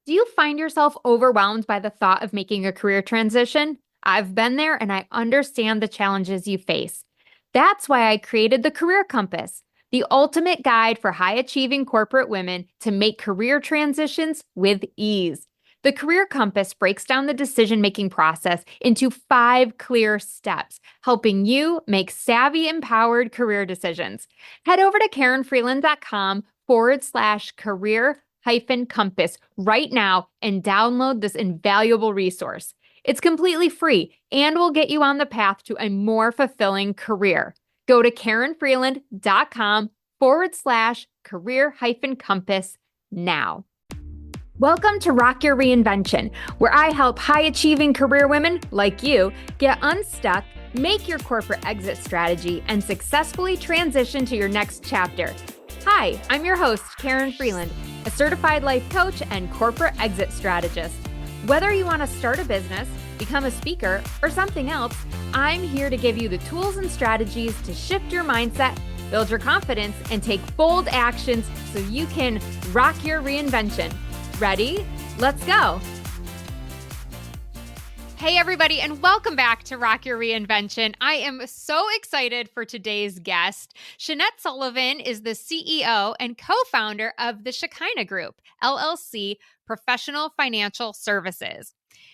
Do you find yourself overwhelmed by the thought of making a career transition? I've been there and I understand the challenges you face. That's why I created the Career Compass, the ultimate guide for high achieving corporate women to make career transitions with ease. The Career Compass breaks down the decision making process into 5 clear steps, helping you make savvy, empowered career decisions. Head over to KarenFreeland.com/career-compass right now and download this invaluable resource. It's completely free and will get you on the path to a more fulfilling career. Go to KarenFreeland.com/career-compass now. Welcome to Rock Your Reinvention, where I help high achieving career women like you get unstuck, make your corporate exit strategy, and successfully transition to your next chapter. Hi, I'm your host, Karen Freeland, a certified life coach and corporate exit strategist. Whether you want to start a business, become a speaker, or something else, I'm here to give you the tools and strategies to shift your mindset, build your confidence, and take bold actions so you can rock your reinvention. Ready? Let's go. Hey, everybody, and welcome back to Rock Your Reinvention. I am so excited for today's guest. Shonette Sullivan is the CEO and co-founder of the Shekinah Group, LLC, Professional Financial Services.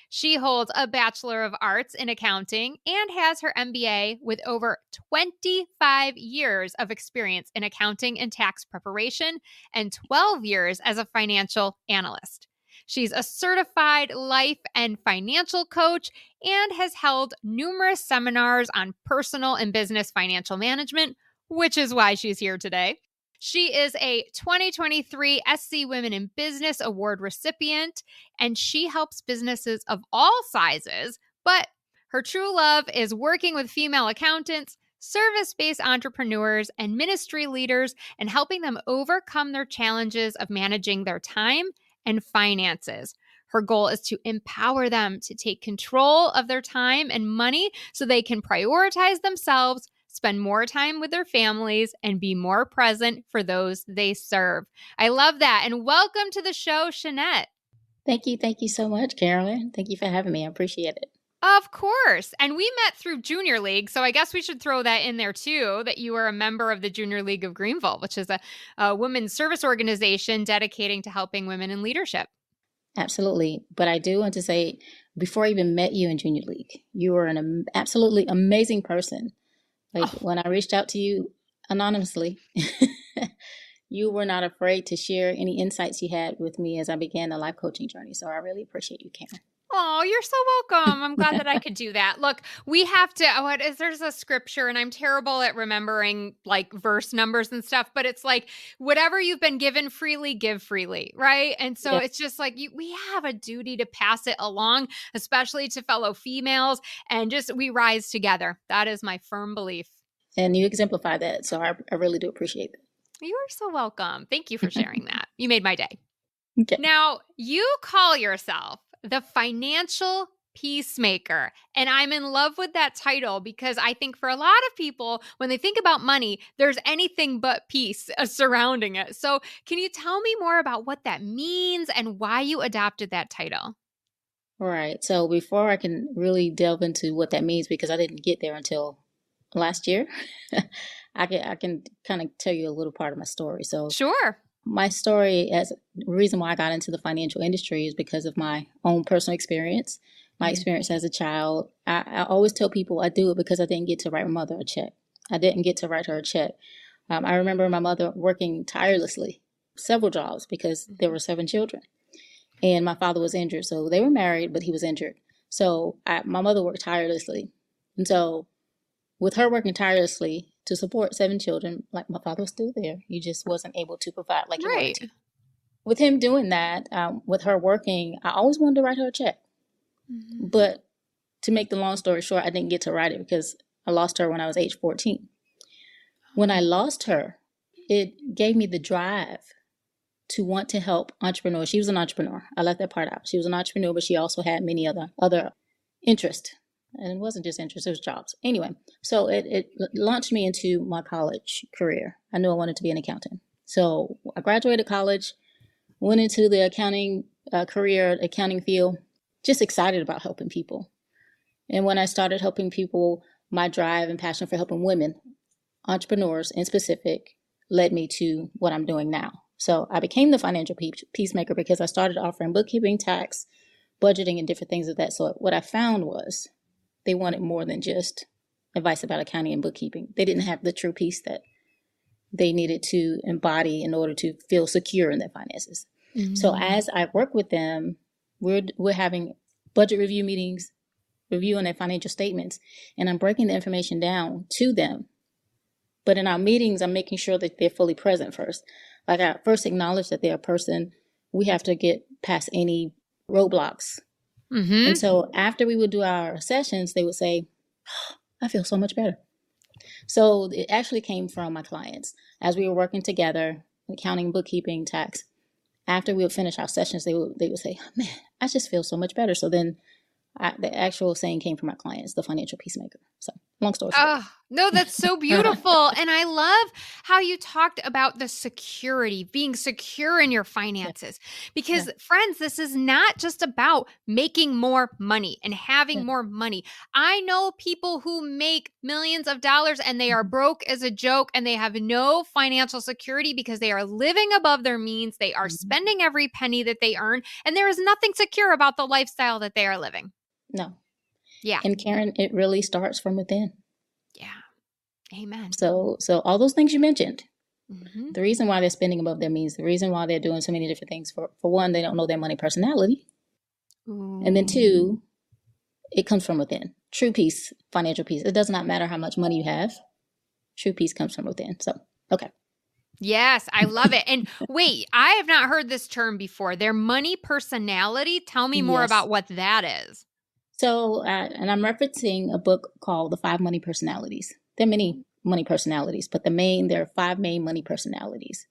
She holds a Bachelor of Arts in Accounting and has her MBA with over 25 years of experience in accounting and tax preparation and 12 years as a financial analyst. She's a certified life and financial coach and has held numerous seminars on personal and business financial management, which is why she's here today. She is a 2023 SC Women in Business Award recipient, and she helps businesses of all sizes, but her true love is working with female accountants, service-based entrepreneurs, and ministry leaders and helping them overcome their challenges of managing their time and finances. Her goal is to empower them to take control of their time and money so they can prioritize themselves, spend more time with their families, and be more present for those they serve. I love that. And welcome to the show, Shonette. Thank you. Thank you so much, Carolyn. Thank you for having me. I appreciate it. Of course. And we met through Junior League. So I guess we should throw that in there too, that you are a member of the Junior League of Greenville, which is a women's service organization dedicating to helping women in leadership. Absolutely. But I do want to say, before I even met you in Junior League, you were an absolutely amazing person. When I reached out to you anonymously, you were not afraid to share any insights you had with me as I began the life coaching journey. So I really appreciate you, Karen. Oh, you're so welcome. I'm glad that I could do that. Look, we have to, there's a scripture, and I'm terrible at remembering like verse numbers and stuff, but it's like, whatever you've been given freely, give freely, right? And so It's just like, we have a duty to pass it along, especially to fellow females, and just we rise together. That is my firm belief. And you exemplify that. So I really do appreciate that. You are so welcome. Thank you for sharing that. You made my day. Okay. Now, you call yourself the financial peacemaker. And I'm in love with that title because I think for a lot of people, when they think about money, there's anything but peace surrounding it. So can you tell me more about what that means and why you adopted that title? All right. So before I can really delve into what that means, because I didn't get there until last year, I can kind of tell you a little part of my story. So sure. My story, as the reason why I got into the financial industry, is because of my own personal experience. My experience as a child. I always tell people I do it because I didn't get to write my mother a check. I didn't get to write her a check. I remember my mother working tirelessly, several jobs, because there were 7 children. And my father was injured. So they were married, but he was injured. So my mother worked tirelessly. And so with her working tirelessly to support 7 children, like my father was still there, he just wasn't able to provide like he wanted to. With him doing that, with her working, I always wanted to write her a check. Mm-hmm. But to make the long story short, I didn't get to write it because I lost her when I was age 14. When I lost her, it gave me the drive to want to help entrepreneurs. She was an entrepreneur. I left that part out. She was an entrepreneur, but she also had many other interests. And it wasn't just interest, it was jobs. Anyway, so it launched me into my college career. I knew I wanted to be an accountant. So I graduated college, went into the accounting career, accounting field, just excited about helping people. And when I started helping people, my drive and passion for helping women, entrepreneurs in specific, led me to what I'm doing now. So I became the financial peacemaker because I started offering bookkeeping, tax, budgeting, and different things of that sort. What I found was they wanted more than just advice about accounting and bookkeeping. They didn't have the true peace that they needed to embody in order to feel secure in their finances. Mm-hmm. So as I work with them, we're having budget review meetings, reviewing their financial statements, and I'm breaking the information down to them. But in our meetings, I'm making sure that they're fully present first. Like I first acknowledge that they're a person. We have to get past any roadblocks. Mm-hmm. And so after we would do our sessions, they would say, oh, I feel so much better. So it actually came from my clients. As we were working together, accounting, bookkeeping, tax, after we would finish our sessions, they would say, man, I just feel so much better. So then the actual saying came from my clients, the financial peacemaker. So long story short. Oh, no, that's so beautiful. And I love how you talked about the security, being secure in your finances. Because friends, this is not just about making more money and having more money. I know people who make millions of dollars and they are broke as a joke and they have no financial security because they are living above their means. They are spending every penny that they earn, and there is nothing secure about the lifestyle that they are living. No. Yeah. And Karen, it really starts from within. Yeah. Amen. So all those things you mentioned, the reason why they're spending above their means, the reason why they're doing so many different things, for one, they don't know their money personality. Ooh. And then two, it comes from within. True peace, financial peace. It does not matter how much money you have. True peace comes from within. So, okay. Yes, I love it. And wait, I have not heard this term before. Their money personality. Tell me more about what that is. So, and I'm referencing a book called The 5 Money Personalities. There are many money personalities, but there are 5 main money personalities.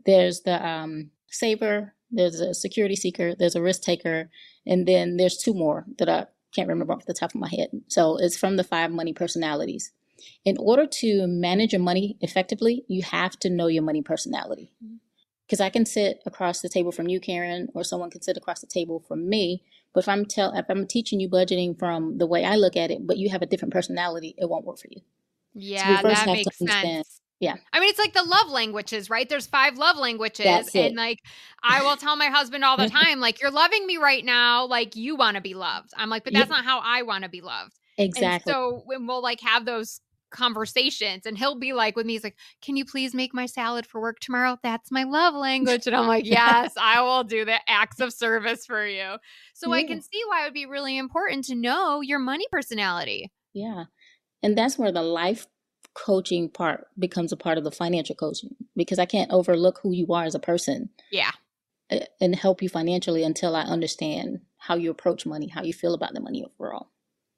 There's the saver, there's a security seeker, there's a risk taker, and then there's 2 more that I can't remember off the top of my head. So it's from the 5 money personalities. In order to manage your money effectively, you have to know your money personality. Because I can sit across the table from you, Karen, or someone can sit across the table from me. But if I'm teaching you budgeting from the way I look at it, but you have a different personality, it won't work for you. Yeah, so that makes sense. Yeah. I mean, it's like the love languages, right? There's 5 love languages. And like, I will tell my husband all the time, like, you're loving me right now. Like, you want to be loved. I'm like, but that's not how I want to be loved. Exactly. And so when we'll like have those conversations and he'll be like with me, he's like, can you please make my salad for work tomorrow? That's my love language. And I'm like, yes, I will do the acts of service for you. So I can see why it would be really important to know your money personality. Yeah. And that's where the life coaching part becomes a part of the financial coaching, because I can't overlook who you are as a person. Yeah. And help you financially until I understand how you approach money, how you feel about the money overall.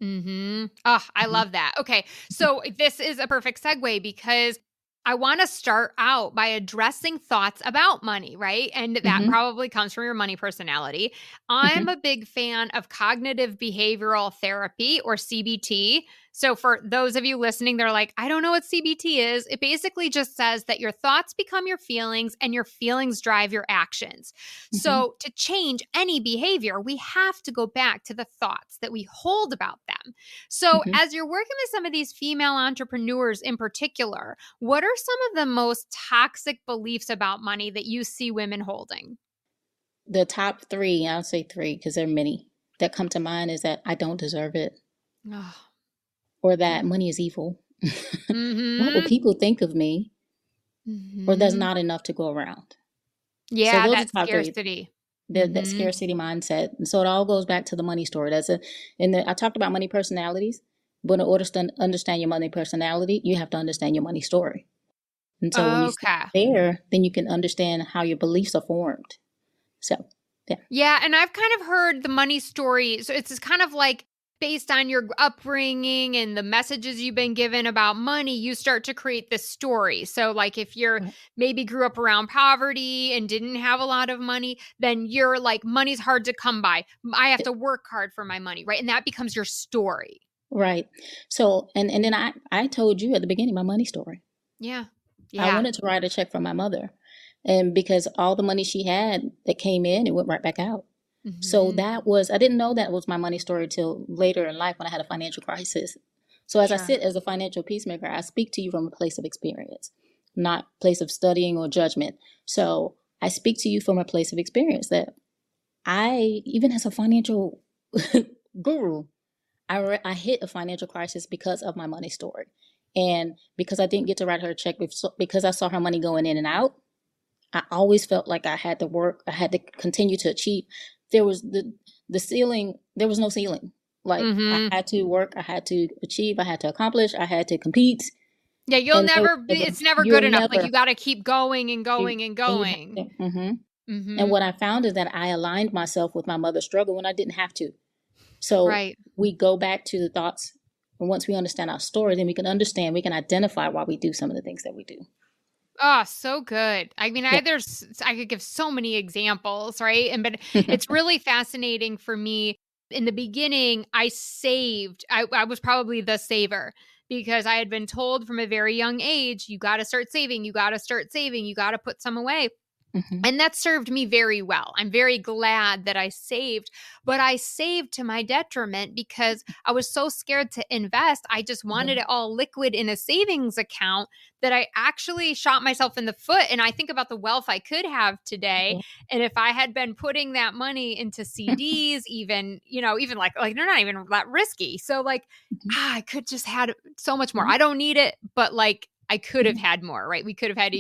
Oh, I love that. Okay. So this is a perfect segue because I want to start out by addressing thoughts about money, right? And that probably comes from your money personality. I'm a big fan of cognitive behavioral therapy, or CBT. So for those of you listening, they're like, I don't know what CBT is. It basically just says that your thoughts become your feelings and your feelings drive your actions. So to change any behavior, we have to go back to the thoughts that we hold about them. So as you're working with some of these female entrepreneurs in particular, what are some of the most toxic beliefs about money that you see women holding? The top 3, I'll say 3 because there are many that come to mind, is that I don't deserve it. Oh. Or that money is evil. What will people think of me? Or there's not enough to go around. Yeah, so that's scarcity. That scarcity mindset. And so it all goes back to the money story. I talked about money personalities, but in order to understand your money personality, you have to understand your money story. And so when you start there, then you can understand how your beliefs are formed. So, yeah. Yeah, and I've kind of heard the money story. So it's kind of like, based on your upbringing and the messages you've been given about money, you start to create this story. So like if you're maybe grew up around poverty and didn't have a lot of money, then you're like, money's hard to come by. I have to work hard for my money, right? And that becomes your story. Right. So, and then I told you at the beginning my money story. Yeah. I wanted to write a check for my mother. And because all the money she had that came in, it went right back out. So Mm-hmm. that was, I didn't know that was my money story till later in life when I had a financial crisis. So as I Sure. sit as a financial peacemaker, I speak to you from a place of experience, not place of studying or judgment. So I speak to you from a place of experience that I, even as a financial guru, I hit a financial crisis because of my money story. And because I didn't get to write her a check, because I saw her money going in and out, I always felt like I had to work. I had to continue to achieve. There was the ceiling. There was no ceiling. Like I Mm-hmm. had to work. I had to achieve. I had to accomplish. I had to compete. Yeah, you'll And never be, it's never you'll good enough. Like never. you got to keep going and going and And you have going. to. Mm-hmm. And Mm-hmm. what I found is that I aligned myself with my mother's struggle when I didn't have to. So Right. we go back to the thoughts. And once we understand our story, then we can understand. We can identify why we do some of the things that we do. Oh, so good. I mean, Yeah. I could give so many examples, right? And but it's really fascinating for me. In the beginning, I saved. I was probably the saver because I had been told from a very young age, you got to start saving, you got to start saving, you got to put some away. Mm-hmm. And that served me very well. I'm very glad that I saved, but I saved to my detriment because I was so scared to invest. I just wanted Yeah. it all liquid in a savings account that I actually shot myself in the foot. And I think about the wealth I could have today. Yeah. And if I had been putting that money into CDs, even, even like they're not even that risky. So like, I could just had so much more. Mm-hmm. I don't need it, but like I could have Mm-hmm. had more, right? We could have had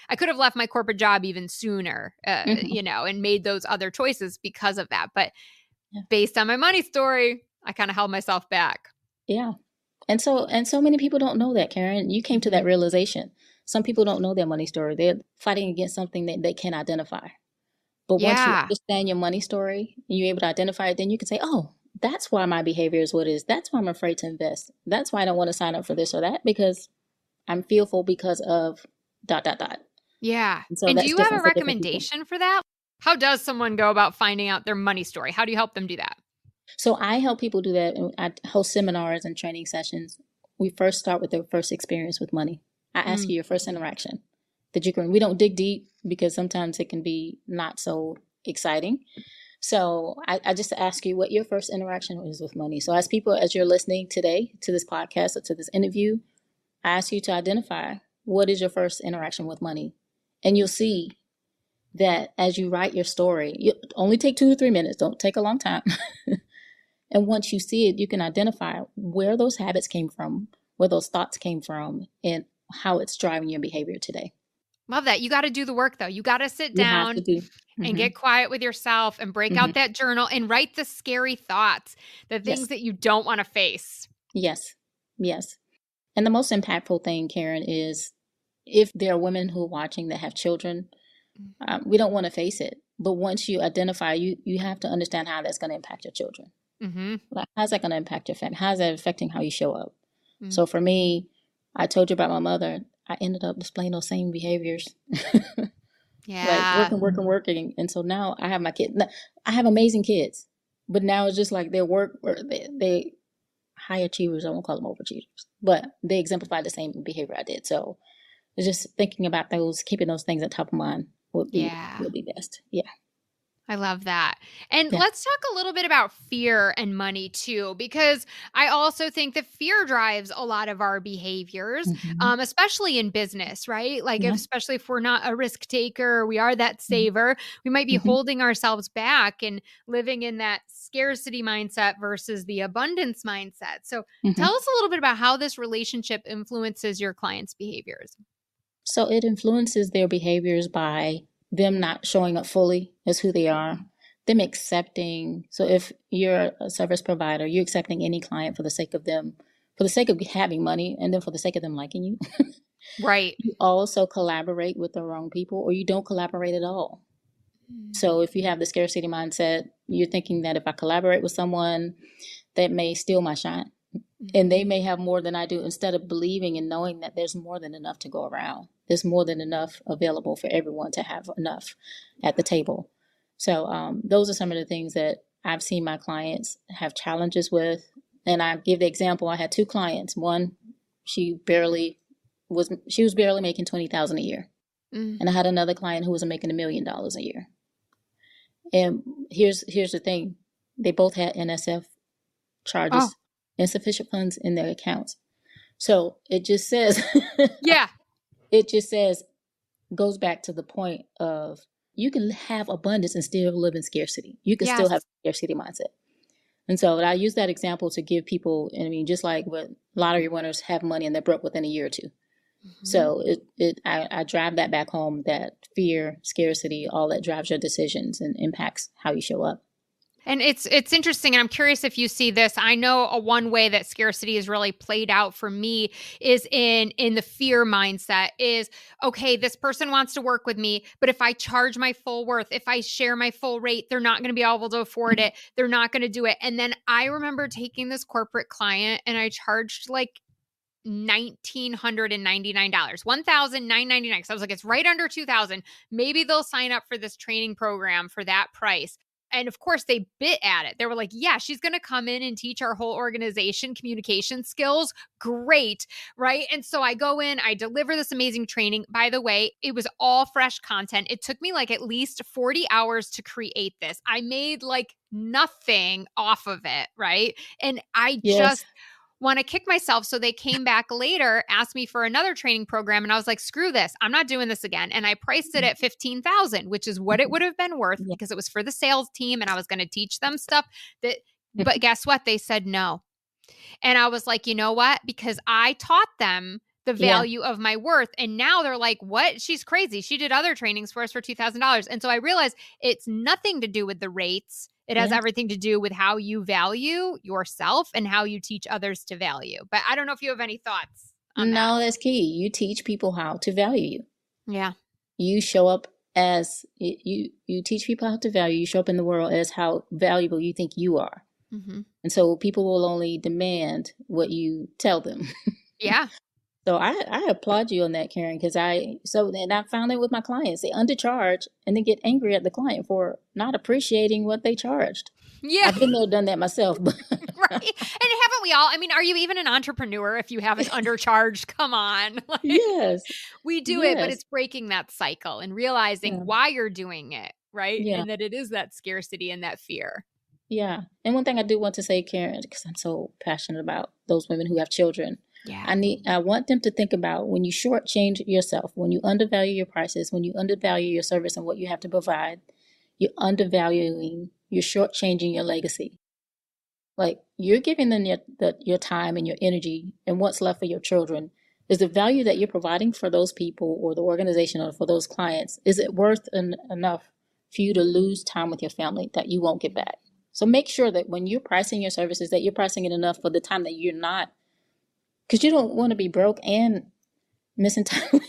I could have left my corporate job even sooner, Mm-hmm. and made those other choices because of that. But Yeah. based on my money story, I kind of held myself back. Yeah. And so many people don't know that, Karen. You came to that Mm-hmm. realization. Some people don't know their money story. They're fighting against something that they can identify. But once you Yeah. understand your money story and you're able to identify it, then you can say, oh, that's why my behavior is what it is. That's why I'm afraid to invest. That's why I don't want to sign up for this or that because I'm fearful because of ... Yeah. And so And do that's you have a different for different people. recommendation for that? How does someone go about finding out their money story? How do you help them do that? So I help people do that. And I host seminars and training sessions. We first start with their first experience with money. I ask you Mm. your first interaction that you can. We don't dig deep because sometimes it can be not so exciting. So I just ask you what your first interaction is with money. So as you're listening today to this podcast or to this interview, I ask you to identify what is your first interaction with money. And you'll see that as you write your story, you only take 2 to 3 minutes. Don't take a long time. And once you see it, you can identify where those habits came from, where those thoughts came from, and how it's driving your behavior today. Love that. You got to do the work though. You got to sit You have to down do. and Mm-hmm. get quiet with yourself and break Mm-hmm. out that journal and write the scary thoughts, the things Yes. that you don't want to face. Yes. Yes. And the most impactful thing, Karen, is if there are women who are watching that have children, we don't want to face it. But once you identify, you have to understand how that's going to impact your children. Mm-hmm. Like, how's that going to impact your family? How's that affecting how you show up? Mm-hmm. So for me, I told you about my mother. I ended up displaying those same behaviors. Yeah. Like working. And so now I have my kids. I have amazing kids. But now it's just like their work, or they high achievers. I won't call them overachievers. But they exemplify the same behavior I did. So it's just thinking about those, keeping those things at top of mind would be best. Yeah. I love that. And Yeah. let's talk a little bit about fear and money too, because I also think that fear drives a lot of our behaviors, Mm-hmm. especially in business, right? Like, Yeah. especially if we're not a risk taker, we are that saver, we might be Mm-hmm. holding ourselves back and living in that scarcity mindset versus the abundance mindset. So Mm-hmm. tell us a little bit about how this relationship influences your clients' behaviors. So it influences their behaviors by them not showing up fully as who they are, them accepting. So if you're a service provider, you're accepting any client for the sake of them, for the sake of having money, and then for the sake of them liking you. Right. You also collaborate with the wrong people, or you don't collaborate at all. So if you have the scarcity mindset, you're thinking that if I collaborate with someone, that may steal my shine. And they may have more than I do, instead of believing and knowing that there's more than enough to go around. There's more than enough available for everyone to have enough at the table. So those are some of the things that I've seen my clients have challenges with. And I give the example, I had 2 clients. One, she was barely making $20,000 a year. Mm. And I had another client who was making $1 million a year. And here's the thing. They both had NSF charges, insufficient funds in their accounts. So it just says, Yeah. it just says, goes back to the point of you can have abundance and still live in scarcity. You can still have a scarcity mindset. And so I use that example to give people, I mean, just like what lottery winners have money and they're broke within a year or two. Mm-hmm. So I drive that back home, that fear, scarcity, all that drives your decisions and impacts how you show up. And it's interesting, and I'm curious if you see this. I know one way that scarcity is really played out for me is in the fear mindset is, okay, this person wants to work with me, but if I charge my full worth, if I share my full rate, they're not going to be able to afford it. They're not going to do it. And then I remember taking this corporate client and I charged like $1,999, $1,999. Because I was like, it's right under $2,000. Maybe they'll sign up for this training program for that price. And of course, they bit at it. They were like, yeah, she's going to come in and teach our whole organization communication skills. Great. Right. And so I go in, I deliver this amazing training. By the way, it was all fresh content. It took me like at least 40 hours to create this. I made like nothing off of it. Right. And I just want to kick myself. So they came back later, asked me for another training program. And I was like, screw this. I'm not doing this again. And I priced it at $15,000, which is what it would have been worth because it was for the sales team and I was going to teach them stuff but guess what? They said no. And I was like, you know what? Because I taught them the value of my worth. And now they're like, what? She's crazy. She did other trainings for us for $2,000. And so I realized it's nothing to do with the rates. It has everything to do with how you value yourself and how you teach others to value. But I don't know if you have any thoughts on that. No, that's key. You teach people how to value you. Yeah. You show up as, you teach people how to value. You show up in the world as how valuable you think you are. Mm-hmm. And so people will only demand what you tell them. Yeah. So I applaud you on that, Karen, because I found it with my clients. They undercharge and they get angry at the client for not appreciating what they charged. Yeah. I've been there, done that myself. Right. And haven't we all? I mean, are you even an entrepreneur if you haven't undercharged? Come on. Like, yes. We do it, but it's breaking that cycle and realizing why you're doing it, right? Yeah. And that it is that scarcity and that fear. Yeah. And one thing I do want to say, Karen, because I'm so passionate about those women who have children. Yeah. I want them to think about when you shortchange yourself, when you undervalue your prices, when you undervalue your service and what you have to provide, you're undervaluing, you're shortchanging your legacy. Like you're giving them your time and your energy and what's left for your children. Is the value that you're providing for those people or the organization or for those clients, is it worth enough for you to lose time with your family that you won't get back? So make sure that when you're pricing your services, that you're pricing it enough for the time that you're not. Because you don't want to be broke and missing time.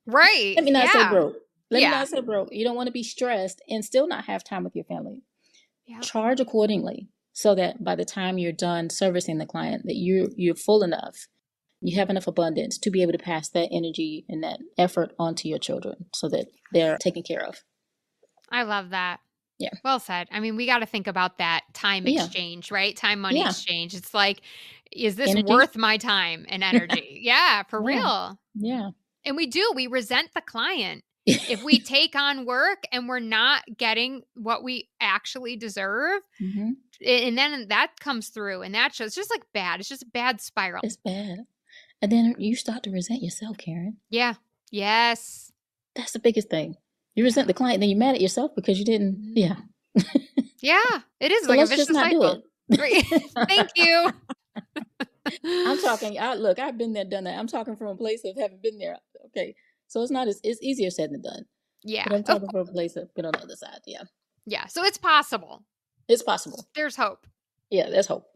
Right. Let me not say broke. Let me not say broke. You don't want to be stressed and still not have time with your family. Yeah. Charge accordingly so that by the time you're done servicing the client, that you're full enough. You have enough abundance to be able to pass that energy and that effort onto your children so that they're taken care of. I love that. Yeah. Well said. I mean, we got to think about that time exchange, right? Time, money exchange. It's like, is this worth my time and energy? Yeah, for real. Yeah. And we resent the client. If we take on work and we're not getting what we actually deserve, and then that comes through and that shows, it's just like bad. It's just a bad spiral. It's bad. And then you start to resent yourself, Karen. Yeah. Yes. That's the biggest thing. You resent the client, then you're mad at yourself because you didn't. Yeah. Yeah. It is so like let's a vicious just not cycle. Do it. Thank you. I'm talking, look, I've been there, done that. I'm talking from a place of having been there. Okay. So it's easier said than done. Yeah. But I'm talking from a place of been on the other side. Yeah. Yeah. So it's possible. It's possible. There's hope. Yeah, there's hope.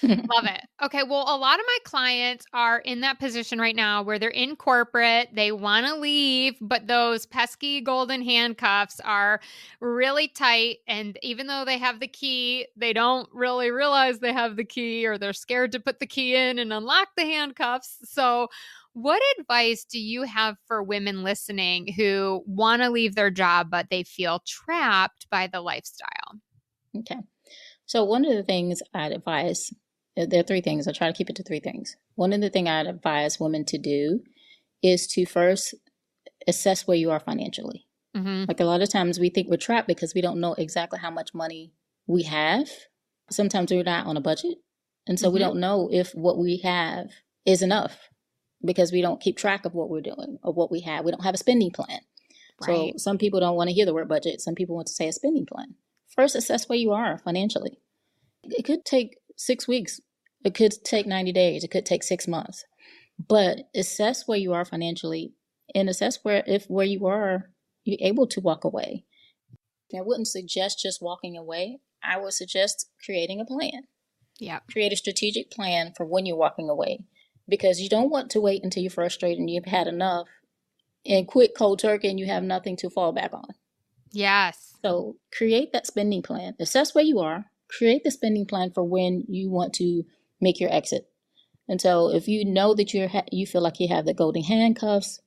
Love it. Okay. Well, a lot of my clients are in that position right now where they're in corporate. They want to leave, but those pesky golden handcuffs are really tight. And even though they have the key, they don't really realize they have the key, or they're scared to put the key in and unlock the handcuffs. So what advice do you have for women listening who want to leave their job, but they feel trapped by the lifestyle? Okay. So one of the things I'd advise, there are three things. I try to keep it to three things. One of the things I'd advise women to do is to first assess where you are financially. Mm-hmm. Like a lot of times we think we're trapped because we don't know exactly how much money we have. Sometimes we're not on a budget. And so we don't know if what we have is enough because we don't keep track of what we're doing or what we have. We don't have a spending plan. Right. So some people don't want to hear the word budget. Some people want to say a spending plan. First, assess where you are financially. It could take 6 weeks. It could take 90 days. It could take 6 months. But assess where you are financially and assess where you are, you're able to walk away. I wouldn't suggest just walking away. I would suggest creating a plan. Yeah. Create a strategic plan for when you're walking away, because you don't want to wait until you're frustrated and you've had enough and quit cold turkey and you have nothing to fall back on. Yes. So create that spending plan. Assess where you are. Create the spending plan for when you want to make your exit. And so if you know that you feel like you have the golden handcuffs,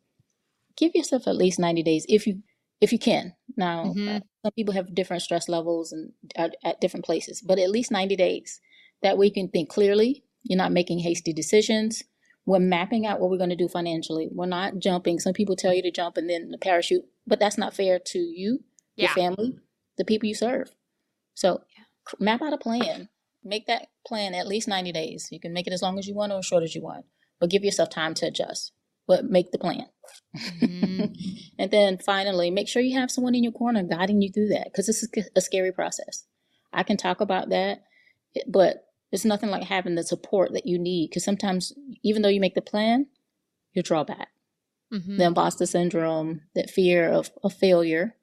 give yourself at least 90 days if you can. Now, some people have different stress levels and are at different places, but at least 90 days. That way you can think clearly. You're not making hasty decisions. We're mapping out what we're going to do financially. We're not jumping. Some people tell you to jump and then the parachute, but that's not fair to you, your family, the people you serve. So map out a plan. Make that plan at least 90 days. You can make it as long as you want or as short as you want, but give yourself time to adjust. But make the plan. And then finally, make sure you have someone in your corner guiding you through that, because this is a scary process. I can talk about that, but it's nothing like having the support that you need, because sometimes, even though you make the plan, you draw back. The imposter syndrome, that fear of failure,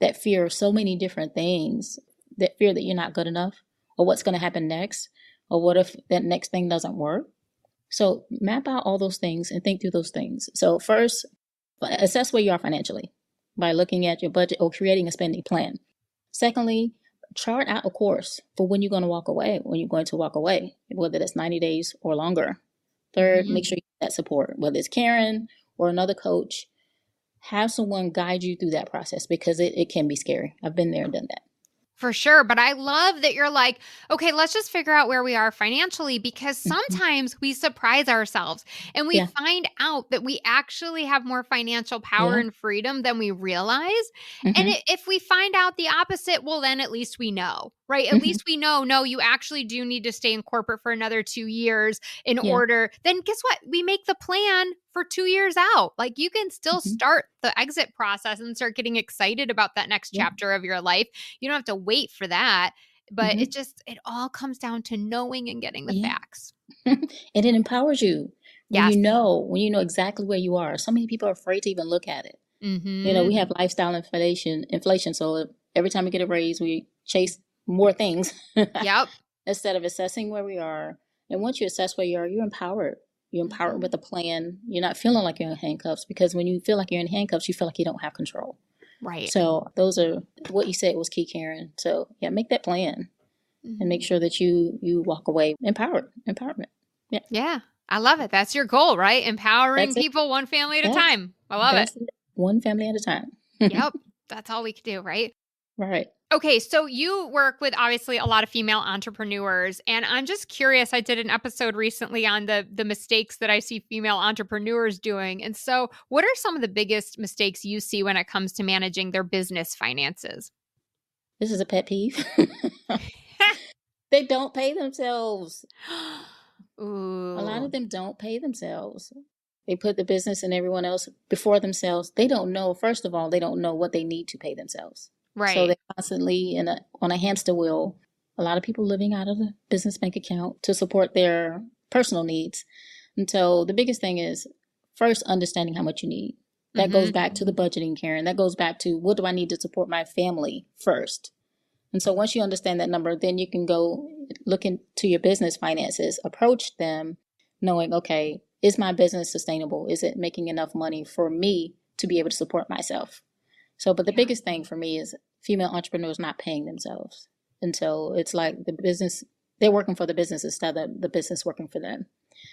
that fear of so many different things, that fear that you're not good enough, or what's going to happen next, or what if that next thing doesn't work. So map out all those things and think through those things. So first, assess where you are financially by looking at your budget or creating a spending plan. Secondly, chart out a course for when you're going to walk away, whether that's 90 days or longer. Third, make sure you get that support, whether it's Karen or another coach. Have someone guide you through that process, because it can be scary. I've been there and done that. For sure. But I love that you're like, okay, let's just figure out where we are financially, because sometimes we surprise ourselves and we find out that we actually have more financial power and freedom than we realize. And if we find out the opposite, well, then at least we know, right? At least we know, no, you actually do need to stay in corporate for another 2 years in order. Then guess what? We make the plan for 2 years out. Like, you can still start the exit process and start getting excited about that next chapter of your life. You don't have to wait for that, but it all comes down to knowing and getting the facts. And it empowers you when you know exactly where you are. So many people are afraid to even look at it. We have lifestyle inflation. So every time we get a raise, we chase more things. Instead of assessing where we are. And once you assess where you are, you're empowered. You're empowered with a plan. You're not feeling like you're in handcuffs, because when you feel like you're in handcuffs, you feel like you don't have control. Right. So those are what you said was key, Karen. So make that plan and make sure that you walk away empowerment. Yeah. I love it. That's your goal, right? Empowering people one family at a time. I love it. One family at a time. Yep. That's all we can do, right? Right. Okay, so you work with obviously a lot of female entrepreneurs, and I'm just curious. I did an episode recently on the mistakes that I see female entrepreneurs doing. And so what are some of the biggest mistakes you see when it comes to managing their business finances? This is a pet peeve. They don't pay themselves. Ooh. A lot of them don't pay themselves. They put the business and everyone else before themselves. They don't know, first of all, they don't know what they need to pay themselves. Right. So they're constantly on a hamster wheel. A lot of people living out of the business bank account to support their personal needs. And so the biggest thing is first understanding how much you need. That goes back to the budgeting, Karen. That goes back to, what do I need to support my family first? And so once you understand that number, then you can go look into your business finances, approach them knowing, okay, is my business sustainable? Is it making enough money for me to be able to support myself? So, but the biggest thing for me is female entrepreneurs not paying themselves. And so it's like the business, they're working for the business instead of the business working for them.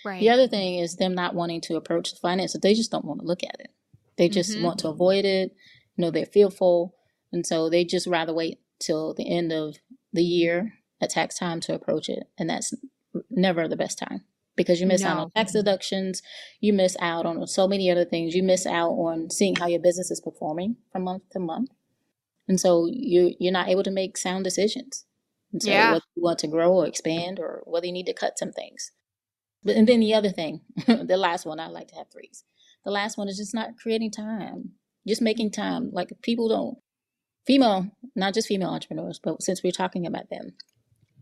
Right. The other thing is them not wanting to approach the finances. They just don't want to look at it. They just want to avoid it. They're fearful. And so they just rather wait till the end of the year at tax time to approach it. And that's never the best time. because you miss out on No. tax deductions. You miss out on so many other things. You miss out on seeing how your business is performing from month to month. And so you're not able to make sound decisions. And so Yeah. whether you want to grow or expand or whether you need to cut some things. But and then the other thing, the last one, I like to have threes. The last one is just not creating time. Just making time. Like people don't, not just female entrepreneurs, but since we're talking about them,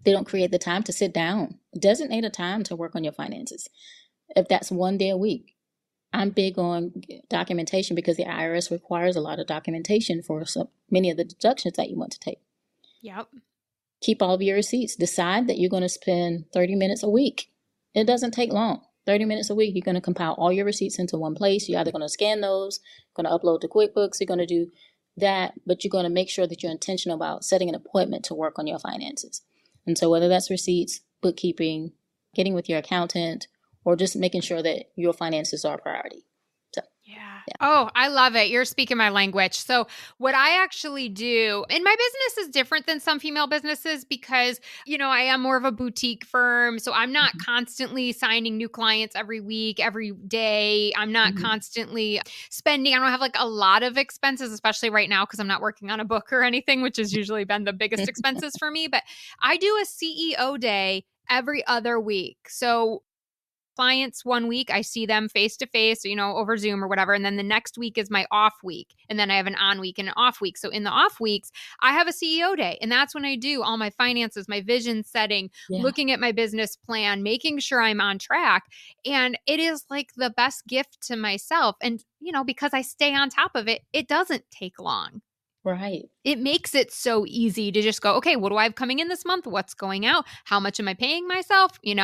they don't create the time to sit down. Designate a time to work on your finances. If that's one day a week. I'm big on documentation because the IRS requires a lot of documentation for many of the deductions that you want to take. Yep. Keep all of your receipts. Decide that you're going to spend 30 minutes a week. It doesn't take long. 30 minutes a week, you're going to compile all your receipts into one place. You're either going to scan those, going to upload to QuickBooks, you're going to do that, but you're going to make sure that you're intentional about setting an appointment to work on your finances. And so whether that's receipts, bookkeeping, getting with your accountant, or just making sure that your finances are a priority. So, yeah. Oh, I love it. You're speaking my language. So what I actually do, and my business is different than some female businesses because, I am more of a boutique firm. So I'm not constantly signing new clients every week, every day. I'm not constantly spending. I don't have like a lot of expenses, especially right now because I'm not working on a book or anything, which has usually been the biggest expenses for me. But I do a CEO day every other week. So clients one week, I see them face to face, over Zoom or whatever. And then the next week is my off week. And then I have an on week and an off week. So in the off weeks, I have a CEO day. And that's when I do all my finances, my vision setting, looking at my business plan, making sure I'm on track. And it is like the best gift to myself. And, because I stay on top of it, it doesn't take long. Right. It makes it so easy to just go, okay, what do I have coming in this month? What's going out? How much am I paying myself? And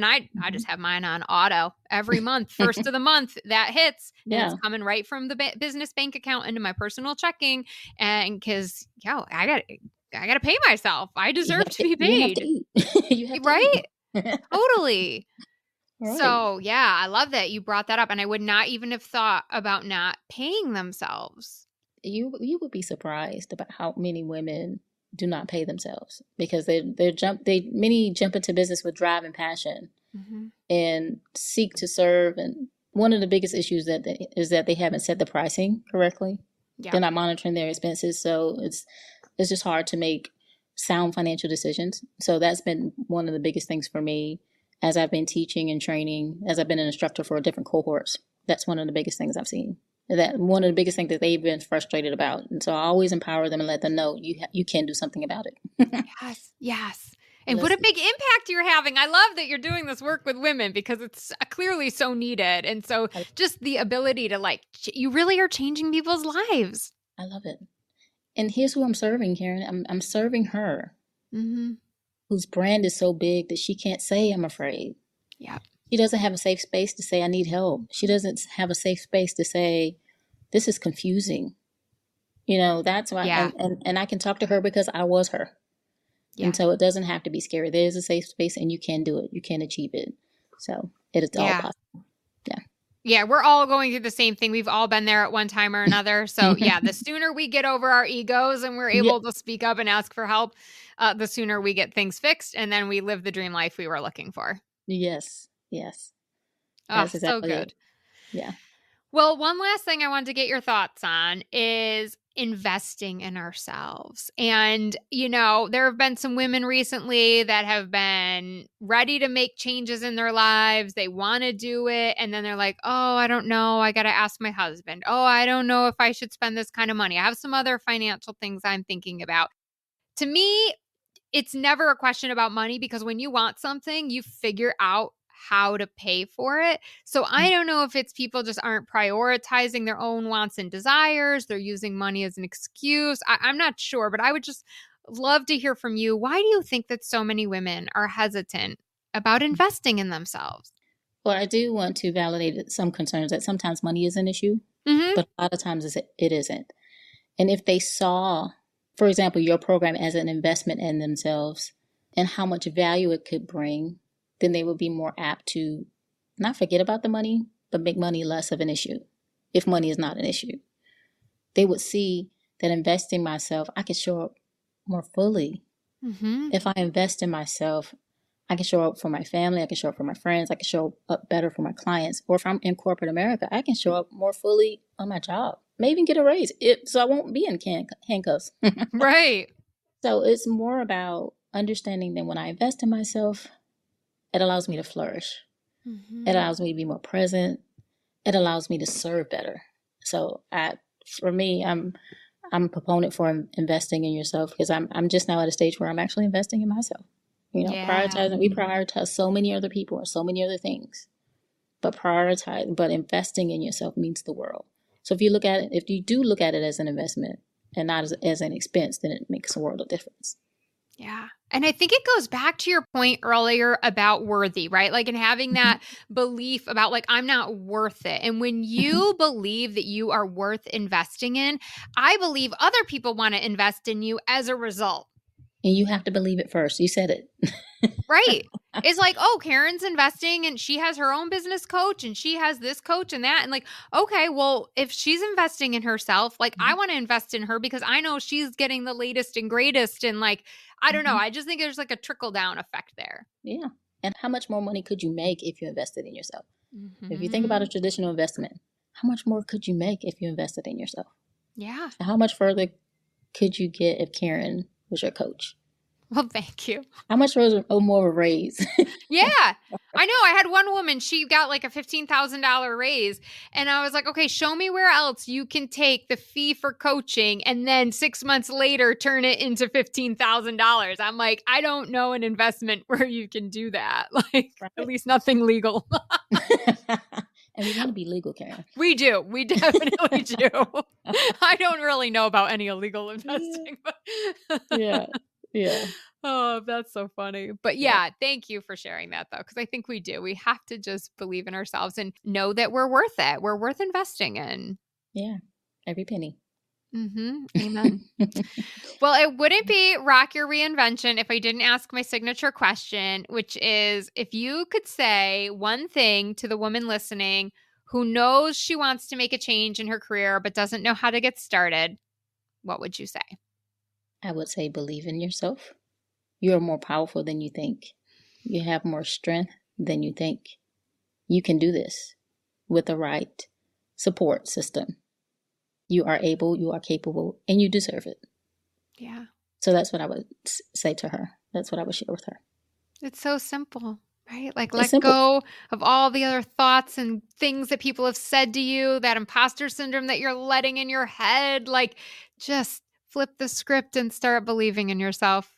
I just have mine on auto every month. First of the month that hits, and it's coming right from the business bank account into my personal checking. And because, I got to pay myself. I deserve to be paid. You have to eat. You have to right? eat. Totally. Right. So yeah, I love that you brought that up. And I would not even have thought about not paying themselves. You would be surprised about how many women do not pay themselves because many jump into business with drive and passion and seek to serve. And one of the biggest issues is that they haven't set the pricing correctly. They're not monitoring their expenses, so it's just hard to make sound financial decisions. So that's been one of the biggest things for me as I've been teaching and training, as I've been an instructor for different cohorts. That's one of the biggest things I've seen. That one of the biggest things that they've been frustrated about. And so I always empower them and let them know you can do something about it. Yes. And what a big impact you're having. I love that you're doing this work with women because it's clearly so needed. And so just the ability to you really are changing people's lives. I love it. And here's who I'm serving, Karen. I'm serving her, whose brand is so big that she can't say, I'm afraid. Yeah. She doesn't have a safe space to say, I need help. She doesn't have a safe space to say, this is confusing. That's why. Yeah. And I can talk to her because I was her. Yeah. And so it doesn't have to be scary. There is a safe space and you can do it. You can achieve it. So it is all possible. Yeah. Yeah, we're all going through the same thing. We've all been there at one time or another. So the sooner we get over our egos and we're able to speak up and ask for help, the sooner we get things fixed and then we live the dream life we were looking for. Yes. Yes. That's exactly so good. It. Yeah. Well, one last thing I wanted to get your thoughts on is investing in ourselves. And, there have been some women recently that have been ready to make changes in their lives. They want to do it. And then they're like, oh, I don't know. I got to ask my husband. Oh, I don't know if I should spend this kind of money. I have some other financial things I'm thinking about. To me, it's never a question about money because when you want something, you figure out how to pay for it. So I don't know if it's people just aren't prioritizing their own wants and desires. They're using money as an excuse. I'm not sure, but I would just love to hear from you. Why do you think that so many women are hesitant about investing in themselves? Well, I do want to validate some concerns that sometimes money is an issue, but a lot of times it isn't. And if they saw, for example, your program as an investment in themselves and how much value it could bring, then they would be more apt to not forget about the money, but make money less of an issue if money is not an issue. They would see that investing myself, I could show up more fully. If I invest in myself, I can show up for my family. I can show up for my friends. I can show up better for my clients. Or if I'm in corporate America, I can show up more fully on my job. Maybe even get a raise so I won't be in handcuffs. Right. So it's more about understanding that when I invest in myself, it allows me to flourish. It allows me to be more present. It allows me to serve better. So for me, I'm a proponent for investing in yourself, because I'm just now at a stage where I'm actually investing in myself. We prioritize so many other people and so many other things, but investing in yourself means the world. So if you do look at it as an investment and not as an expense, then it makes a world of difference. Yeah. And I think it goes back to your point earlier about worthy, right? Like, and having that belief about like, I'm not worth it. And when you believe that you are worth investing in, I believe other people want to invest in you as a result. And you have to believe it first. You said it. Right. It's like, oh, Karen's investing and she has her own business coach and she has this coach and that. And like, okay, well, if she's investing in herself, like I want to invest in her because I know she's getting the latest and greatest. And like, I don't know. I just think there's like a trickle down effect there. Yeah. And how much more money could you make if you invested in yourself? If you think about a traditional investment, how much more could you make if you invested in yourself? Yeah. How much further could you get if Karen was your coach? Well, thank you. How much more of a raise? Yeah. I know. I had one woman, she got like a $15,000 raise. And I was like, okay, show me where else you can take the fee for coaching and then 6 months later turn it into $15,000. I'm like, I don't know an investment where you can do that. Like, right. At least nothing legal. And we want to be legal, Karen. We do. We definitely do. I don't really know about any illegal investing. Yeah. Yeah. Oh, that's so funny. But yeah, thank you for sharing that though, because I think we do. We have to just believe in ourselves and know that we're worth it. We're worth investing in. Yeah. Every penny. Amen. Well, it wouldn't be Rock Your Reinvention if I didn't ask my signature question, which is, if you could say one thing to the woman listening who knows she wants to make a change in her career but doesn't know how to get started, what would you say? I would say believe in yourself. You are more powerful than you think. You have more strength than you think. You can do this with the right support system. You are able, you are capable, and you deserve it. Yeah. So that's what I would say to her. That's what I would share with her. It's so simple, right? Like, let go of all the other thoughts and things that people have said to you, that imposter syndrome that you're letting in your head. Like, just flip the script and start believing in yourself.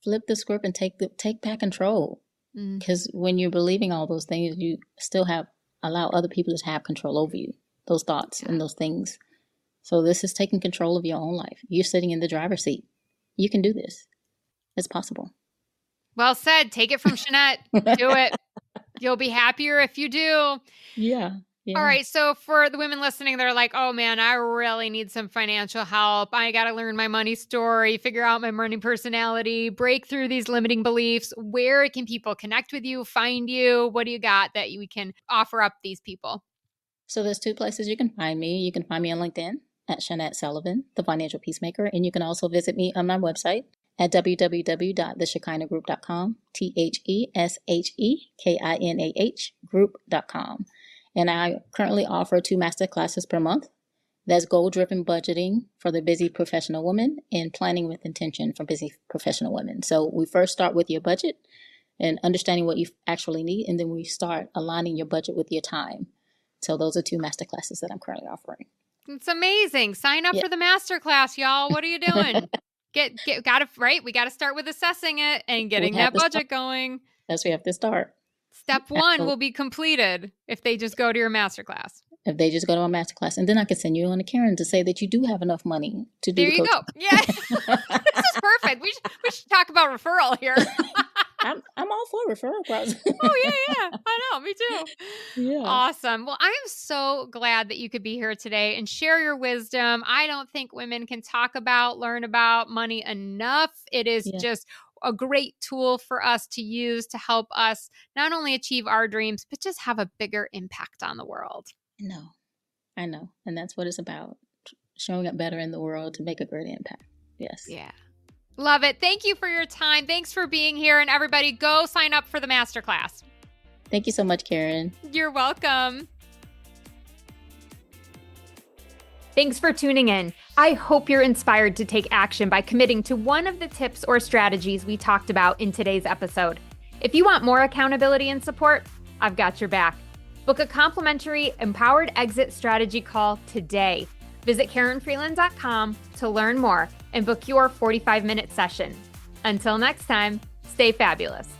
Flip the script and take back control. Because when you're believing all those things, you still allow other people to have control over you, those thoughts and those things. So this is taking control of your own life. You're sitting in the driver's seat. You can do this. It's possible. Well said. Take it from Shonette. Do it. You'll be happier if you do. Yeah. All right. So for the women listening, they're like, oh man, I really need some financial help. I got to learn my money story, figure out my money personality, break through these limiting beliefs. Where can people connect with you, find you? What do you got that we can offer up these people? So there's 2 places you can find me. You can find me on LinkedIn at Shonette Sullivan, the Financial Peacemaker. And you can also visit me on my website at www.theshekinahgroup.com, THESHEKINAH group.com. And I currently offer 2 master classes per month. That's goal-driven budgeting for the busy professional woman and planning with intention for busy professional women. So we first start with your budget and understanding what you actually need, and then we start aligning your budget with your time. So those are 2 master classes that I'm currently offering. It's amazing. Sign up for the master class, y'all. What are you doing? We got to start with assessing it and getting that budget going. Yes, we have to start. Step 1 will be completed if they just go to your masterclass. If they just go to my masterclass. And then I can send you on to Karen to say that you do have enough money to do there you go. Yeah. This is perfect. We should talk about referral here. I'm all for referral process. Oh, yeah. I know. Me too. Yeah. Awesome. Well, I am so glad that you could be here today and share your wisdom. I don't think women can learn about money enough. It is just a great tool for us to use to help us not only achieve our dreams, but just have a bigger impact on the world. I know. And that's what it's about. Showing up better in the world to make a great impact. Yes. Yeah. Love it. Thank you for your time. Thanks for being here. And everybody, go sign up for the masterclass. Thank you so much, Karen. You're welcome. Thanks for tuning in. I hope you're inspired to take action by committing to one of the tips or strategies we talked about in today's episode. If you want more accountability and support, I've got your back. Book a complimentary Empowered Exit Strategy call today. Visit KarenFreeland.com to learn more and book your 45-minute session. Until next time, stay fabulous.